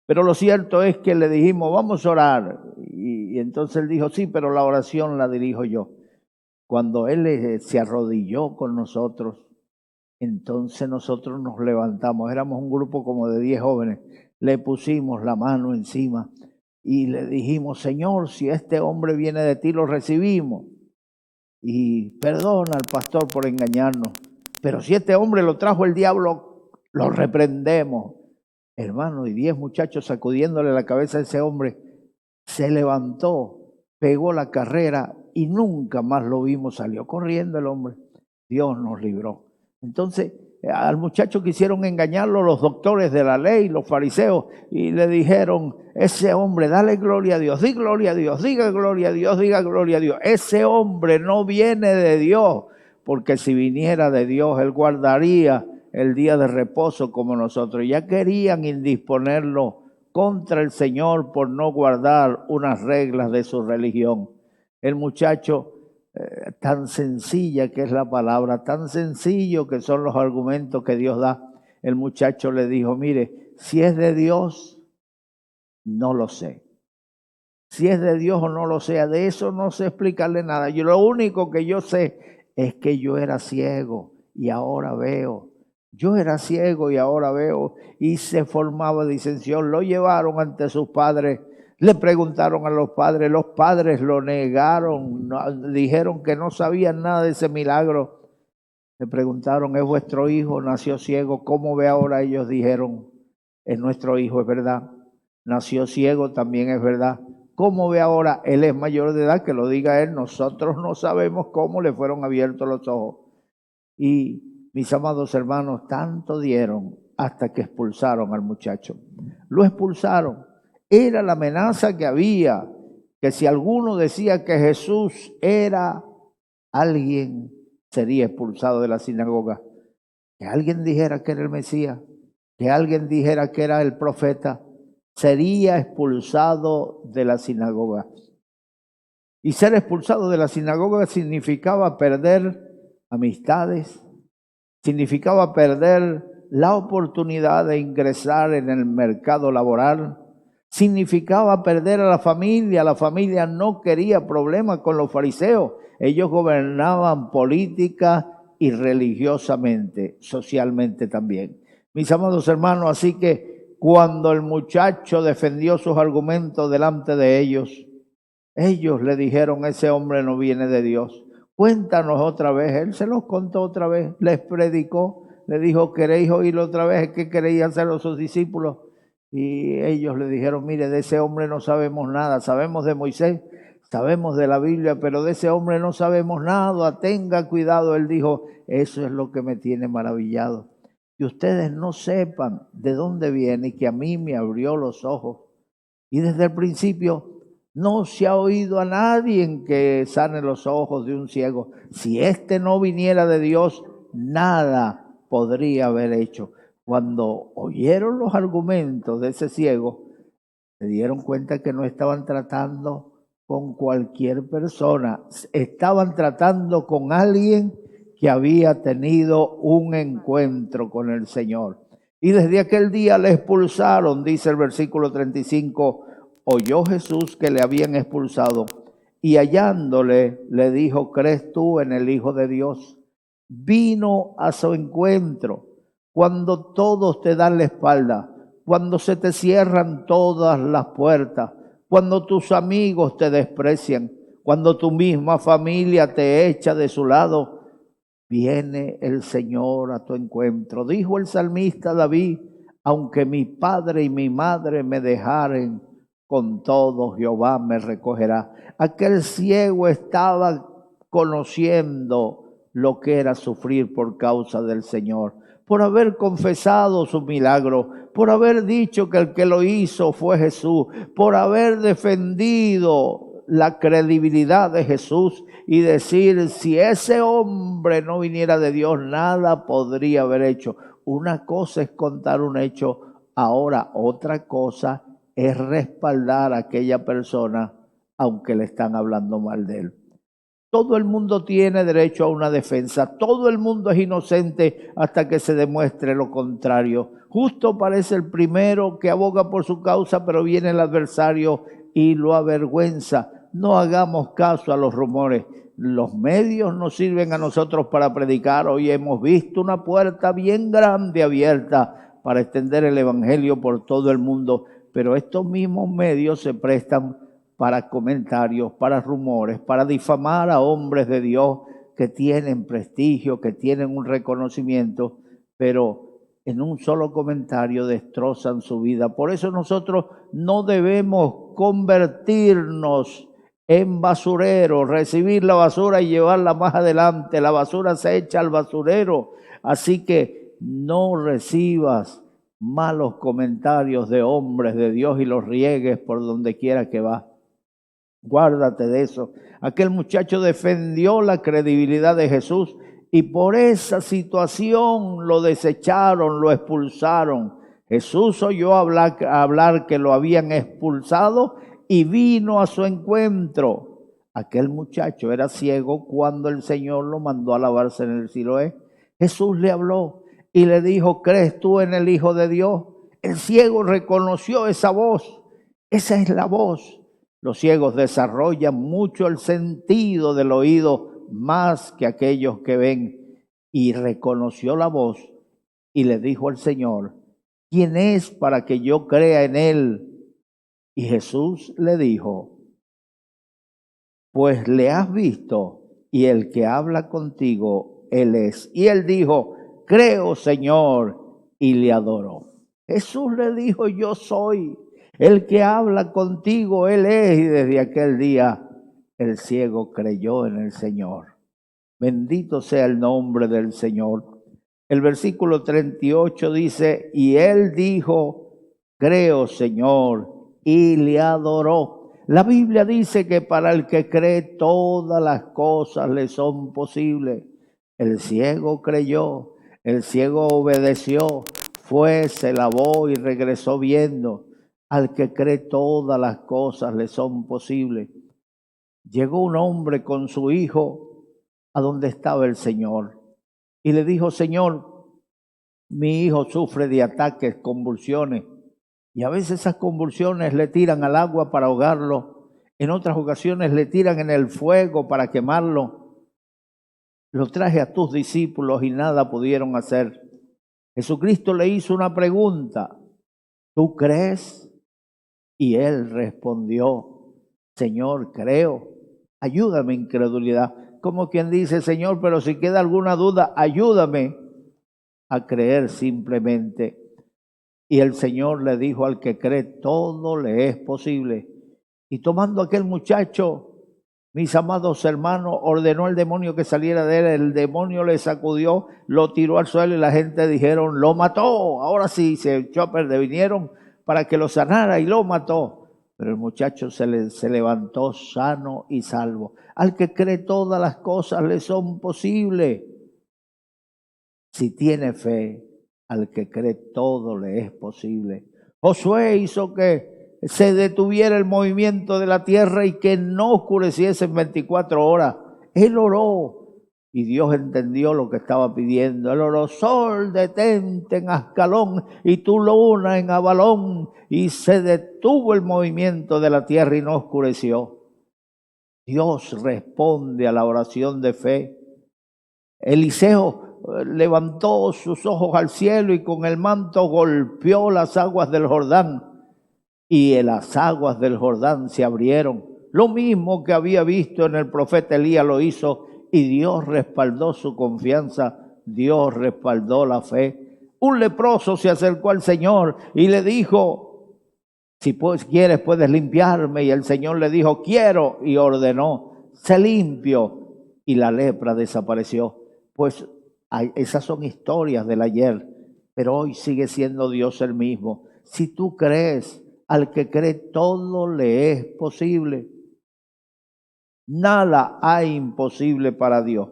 Pero lo cierto es que le dijimos, vamos a orar. Y entonces él dijo, sí, pero la oración la dirijo yo. Cuando él se arrodilló con nosotros, entonces nosotros nos levantamos. Éramos un grupo como de 10 jóvenes. Le pusimos la mano encima y le dijimos, Señor, si este hombre viene de ti, lo recibimos. Y perdona al pastor por engañarnos. Pero si este hombre lo trajo el diablo, lo reprendemos. Hermano, y 10 muchachos sacudiéndole la cabeza a ese hombre, se levantó, pegó la carrera y nunca más lo vimos. Salió corriendo el hombre. Dios nos libró. Entonces, al muchacho quisieron engañarlo los doctores de la ley, los fariseos, y le dijeron, ese hombre, dale gloria a Dios, di gloria a Dios, diga gloria a Dios, diga gloria a Dios. Ese hombre no viene de Dios, porque si viniera de Dios, él guardaría el día de reposo como nosotros. Ya querían indisponerlo contra el Señor por no guardar unas reglas de su religión. El muchacho, tan sencilla que es la palabra, tan sencillo que son los argumentos que Dios da. El muchacho le dijo, mire, si es de Dios, no lo sé. Si es de Dios o no lo sé, de eso no sé explicarle nada. Yo lo único que yo sé es que yo era ciego y ahora veo. Yo era ciego y ahora veo. Y se formaba disensión. Lo llevaron ante sus padres. Le preguntaron a los padres lo negaron, dijeron que no sabían nada de ese milagro. Le preguntaron, ¿es vuestro hijo? Nació ciego, ¿cómo ve ahora? Ellos dijeron, es nuestro hijo, es verdad. Nació ciego, también es verdad. ¿Cómo ve ahora? Él es mayor de edad, que lo diga él. Nosotros no sabemos cómo le fueron abiertos los ojos. Y mis amados hermanos, tanto dieron hasta que expulsaron al muchacho. Lo expulsaron. Era la amenaza que había, que si alguno decía que Jesús era alguien, sería expulsado de la sinagoga. Que alguien dijera que era el Mesías, que alguien dijera que era el profeta, sería expulsado de la sinagoga. Y ser expulsado de la sinagoga significaba perder amistades, significaba perder la oportunidad de ingresar en el mercado laboral, significaba perder a la familia. La familia no quería problemas con los fariseos. Ellos gobernaban política y religiosamente, socialmente también. Mis amados hermanos, así que cuando el muchacho defendió sus argumentos delante de ellos le dijeron, ese hombre no viene de Dios. Cuéntanos otra vez. Él se los contó otra vez, les predicó. le dijo, ¿queréis oírlo otra vez? ¿Qué queréis hacer a sus discípulos? Y ellos le dijeron, mire, de ese hombre no sabemos nada, sabemos de Moisés, sabemos de la Biblia, pero de ese hombre no sabemos nada, tenga cuidado. Él dijo, eso es lo que me tiene maravillado, que ustedes no sepan de dónde viene y que a mí me abrió los ojos. Y desde el principio no se ha oído a nadie en que sane los ojos de un ciego. Si este no viniera de Dios, nada podría haber hecho. Cuando oyeron los argumentos de ese ciego, se dieron cuenta que no estaban tratando con cualquier persona, estaban tratando con alguien que había tenido un encuentro con el Señor. Y desde aquel día le expulsaron, dice el versículo 35, oyó Jesús que le habían expulsado y hallándole le dijo, ¿crees tú en el Hijo de Dios? Vino a su encuentro cuando todos te dan la espalda, cuando se te cierran todas las puertas, cuando tus amigos te desprecian, cuando tu misma familia te echa de su lado, viene el Señor a tu encuentro. Dijo el salmista David, aunque mi padre y mi madre me dejaren, con todo Jehová me recogerá. Aquel ciego estaba conociendo lo que era sufrir por causa del Señor, por haber confesado su milagro, por haber dicho que el que lo hizo fue Jesús, por haber defendido la credibilidad de Jesús y decir, si ese hombre no viniera de Dios, nada podría haber hecho. Una cosa es contar un hecho, ahora otra cosa es respaldar a aquella persona aunque le están hablando mal de él. Todo el mundo tiene derecho a una defensa, todo el mundo es inocente hasta que se demuestre lo contrario. Justo parece el primero que aboga por su causa, pero viene el adversario y lo avergüenza. No hagamos caso a los rumores. Los medios nos sirven a nosotros para predicar. Hoy hemos visto una puerta bien grande abierta para extender el evangelio por todo el mundo, pero estos mismos medios se prestan para comentarios, para rumores, para difamar a hombres de Dios que tienen prestigio, que tienen un reconocimiento, pero en un solo comentario destrozan su vida. Por eso nosotros no debemos convertirnos en basureros, recibir la basura y llevarla más adelante. La basura se echa al basurero, así que no recibas malos comentarios de hombres de Dios y los riegues por donde quiera que vas. Guárdate de eso. Aquel muchacho defendió la credibilidad de Jesús y por esa situación lo desecharon, lo expulsaron. Jesús oyó hablar que lo habían expulsado y vino a su encuentro. Aquel muchacho era ciego cuando el Señor lo mandó a lavarse en el Siloé. Jesús le habló y le dijo, ¿crees tú en el Hijo de Dios? El ciego reconoció esa voz. Esa es la voz. Los ciegos desarrollan mucho el sentido del oído más que aquellos que ven. Y reconoció la voz y le dijo al Señor, ¿quién es para que yo crea en él? Y Jesús le dijo, pues le has visto y el que habla contigo, él es. Y él dijo, creo, Señor, y le adoró. Jesús le dijo, yo soy. El que habla contigo, él es. Y desde aquel día el ciego creyó en el Señor. Bendito sea el nombre del Señor. El versículo 38 dice, y él dijo, creo, Señor, y le adoró. La Biblia dice que para el que cree todas las cosas le son posibles. El ciego creyó, el ciego obedeció, fue, se lavó y regresó viendo. Al que cree todas las cosas le son posibles. Llegó un hombre con su hijo a donde estaba el Señor y le dijo, Señor, mi hijo sufre de ataques, convulsiones, y a veces esas convulsiones le tiran al agua para ahogarlo, en otras ocasiones le tiran en el fuego para quemarlo. Lo traje a tus discípulos y nada pudieron hacer. Jesucristo le hizo una pregunta, ¿tú crees? Y él respondió, Señor, creo, ayúdame incredulidad. Como quien dice, Señor, pero si queda alguna duda, ayúdame a creer simplemente. Y el Señor le dijo: al que cree, todo le es posible. Y tomando aquel muchacho, mis amados hermanos, ordenó al demonio que saliera de él. El demonio le sacudió, lo tiró al suelo y la gente dijeron: lo mató. Ahora sí, se echó a perder. Vinieron para que lo sanara y lo mató. Pero el muchacho se levantó sano y salvo. Al que cree, todas las cosas le son posibles. Si tiene fe, al que cree, todo le es posible. Josué hizo que se detuviera el movimiento de la tierra y que no oscureciese en 24 horas. Él oró y Dios entendió lo que estaba pidiendo. Él oró: sol, detente en Ascalón, y tu luna en Abalón. Y se detuvo el movimiento de la tierra y no oscureció. Dios responde a la oración de fe. Eliseo levantó sus ojos al cielo y con el manto golpeó las aguas del Jordán. Y las aguas del Jordán se abrieron. Lo mismo que había visto en el profeta Elías lo hizo, y Dios respaldó su confianza, Dios respaldó la fe. Un leproso se acercó al Señor y le dijo: si pues quieres, puedes limpiarme. Y el Señor le dijo: quiero, y ordenó: sé limpio, y la lepra desapareció. Pues esas son historias del ayer, pero hoy sigue siendo Dios el mismo. Si tú crees, al que cree, todo le es posible. Nada hay imposible para Dios.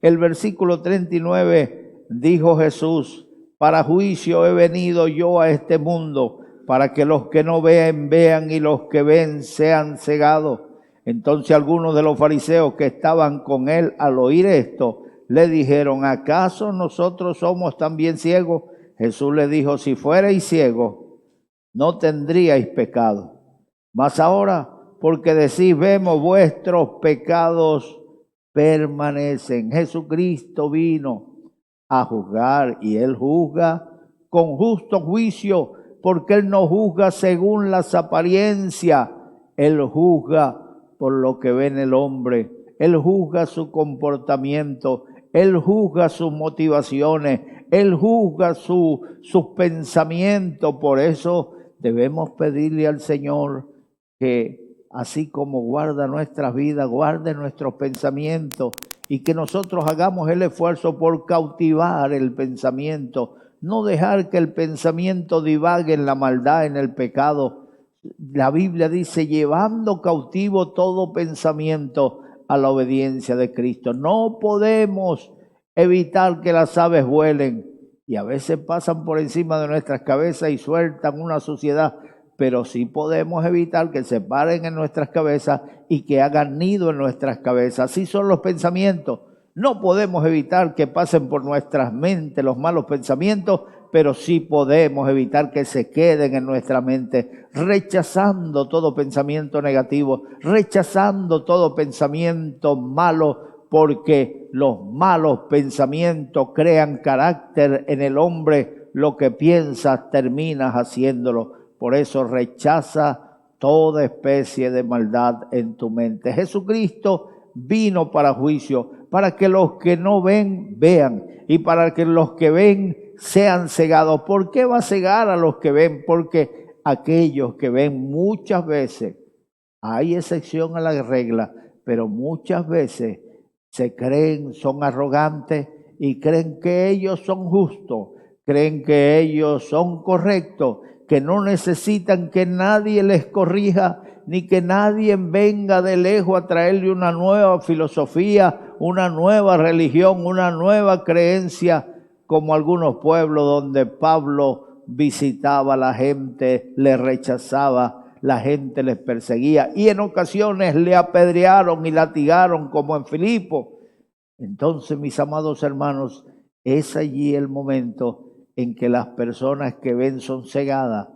El versículo 39 dijo Jesús: para juicio he venido yo a este mundo, para que los que no ven, vean, y los que ven sean cegados. Entonces algunos de los fariseos que estaban con él, al oír esto, le dijeron: ¿acaso nosotros somos también ciegos? Jesús le dijo: si fuerais ciegos, no tendríais pecado. Mas ahora, porque decís: vemos, vuestros pecados permanecen. Jesucristo vino a juzgar, y Él juzga con justo juicio, porque Él no juzga según las apariencias. Él juzga por lo que ve en el hombre. Él juzga su comportamiento. Él juzga sus motivaciones. Él juzga sus pensamientos. Por eso debemos pedirle al Señor que, así como guarda nuestras vidas, guarde nuestros pensamientos, y que nosotros hagamos el esfuerzo por cautivar el pensamiento, no dejar que el pensamiento divague en la maldad, en el pecado. La Biblia dice: llevando cautivo todo pensamiento a la obediencia de Cristo. No podemos evitar que las aves vuelen, y a veces pasan por encima de nuestras cabezas y sueltan una suciedad, pero sí podemos evitar que se paren en nuestras cabezas y que hagan nido en nuestras cabezas. Así son los pensamientos. No podemos evitar que pasen por nuestras mentes los malos pensamientos, pero sí podemos evitar que se queden en nuestra mente, rechazando todo pensamiento negativo, rechazando todo pensamiento malo, porque los malos pensamientos crean carácter en el hombre. Lo que piensas, terminas haciéndolo. Por eso rechaza toda especie de maldad en tu mente. Jesucristo vino para juicio, para que los que no ven, vean, y para que los que ven sean cegados. ¿Por qué va a cegar a los que ven? Porque aquellos que ven muchas veces, hay excepción a la regla, pero muchas veces se creen, son arrogantes y creen que ellos son justos, creen que ellos son correctos, que no necesitan que nadie les corrija, ni que nadie venga de lejos a traerle una nueva filosofía, una nueva religión, una nueva creencia, como algunos pueblos donde Pablo visitaba a la gente, le rechazaba, la gente les perseguía y en ocasiones le apedrearon y latigaron, como en Filipo. Entonces, mis amados hermanos, es allí el momento en que las personas que ven son cegadas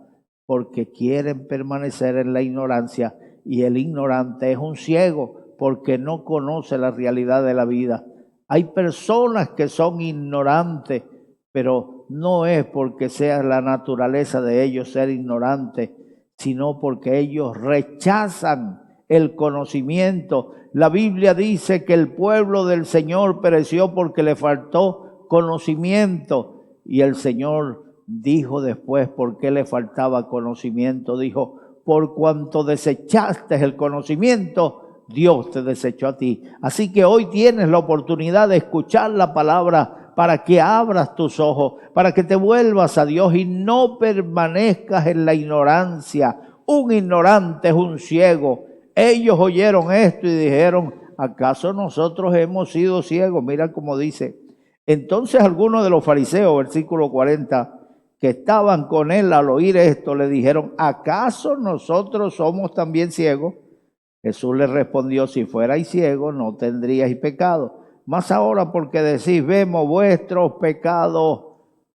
porque quieren permanecer en la ignorancia, y el ignorante es un ciego porque no conoce la realidad de la vida. Hay personas que son ignorantes, pero no es porque sea la naturaleza de ellos ser ignorantes, sino porque ellos rechazan el conocimiento. La Biblia dice que el pueblo del Señor pereció porque le faltó conocimiento. Y el Señor dijo después por qué le faltaba conocimiento. Dijo, por cuanto desechaste el conocimiento, Dios te desechó a ti. Así que hoy tienes la oportunidad de escuchar la palabra para que abras tus ojos, para que te vuelvas a Dios y no permanezcas en la ignorancia. Un ignorante es un ciego. Ellos oyeron esto y dijeron, ¿acaso nosotros hemos sido ciegos? Mira cómo dice. Entonces algunos de los fariseos, versículo 40, que estaban con él al oír esto, le dijeron, ¿acaso nosotros somos también ciegos? Jesús les respondió, si fuerais ciegos no tendríais pecado. Mas ahora porque decís, vemos vuestros pecados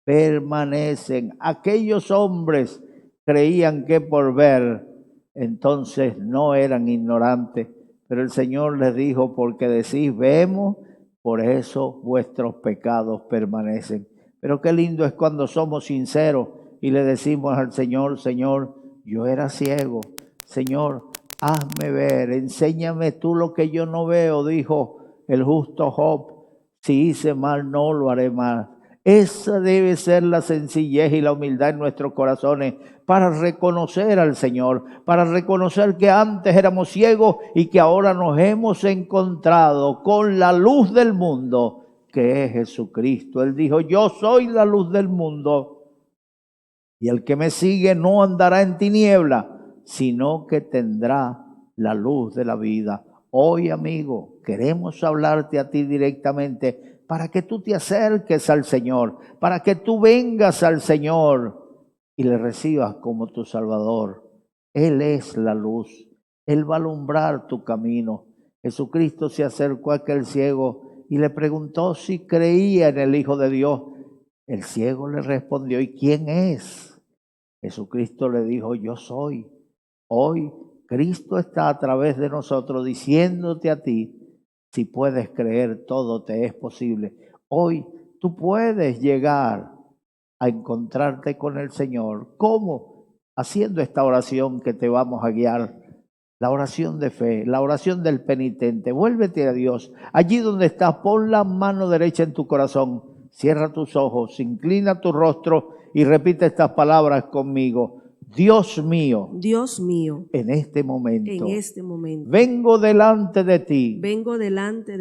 permanecen. Aquellos hombres creían que por ver, entonces no eran ignorantes. Pero el Señor les dijo, porque decís, vemos, por eso vuestros pecados permanecen. Pero qué lindo es cuando somos sinceros y le decimos al Señor, Señor, yo era ciego. Señor, hazme ver, enséñame tú lo que yo no veo, dijo el justo Job. Si hice mal, no lo haré más. Esa debe ser la sencillez y la humildad en nuestros corazones para reconocer al Señor, para reconocer que antes éramos ciegos y que ahora nos hemos encontrado con la luz del mundo, que es Jesucristo. Él dijo, yo soy la luz del mundo y el que me sigue no andará en tiniebla, sino que tendrá la luz de la vida. Hoy, amigo, queremos hablarte a ti directamente para que tú te acerques al Señor, para que tú vengas al Señor y le recibas como tu Salvador. Él es la luz, Él va a alumbrar tu camino. Jesucristo se acercó a aquel ciego y le preguntó si creía en el Hijo de Dios. El ciego le respondió, ¿y quién es? Jesucristo le dijo, yo soy. Hoy Cristo está a través de nosotros diciéndote a ti, si puedes creer, todo te es posible. Hoy tú puedes llegar a encontrarte con el Señor. ¿Cómo? Haciendo esta oración que te vamos a guiar. La oración de fe, la oración del penitente. Vuélvete a Dios. Allí donde estás, pon la mano derecha en tu corazón. Cierra tus ojos, inclina tu rostro y repite estas palabras conmigo. Dios mío, en este momento, vengo delante de ti,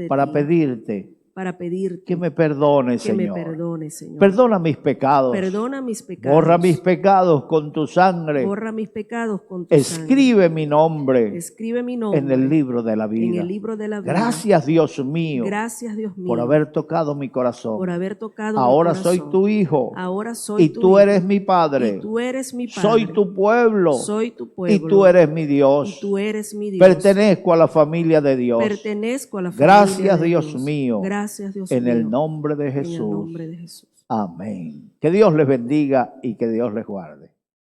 para pedirte que me perdones, Señor. Perdona mis pecados. Borra mis pecados con tu sangre. Escribe mi nombre en el libro de la vida. Gracias, Dios mío, por haber tocado mi corazón. Ahora soy tu hijo y tú eres mi Padre. Soy tu pueblo y tú eres mi Dios. Pertenezco a la familia de Dios. Gracias, Dios mío. En el nombre de Jesús. Amén. Que Dios les bendiga y que Dios les guarde.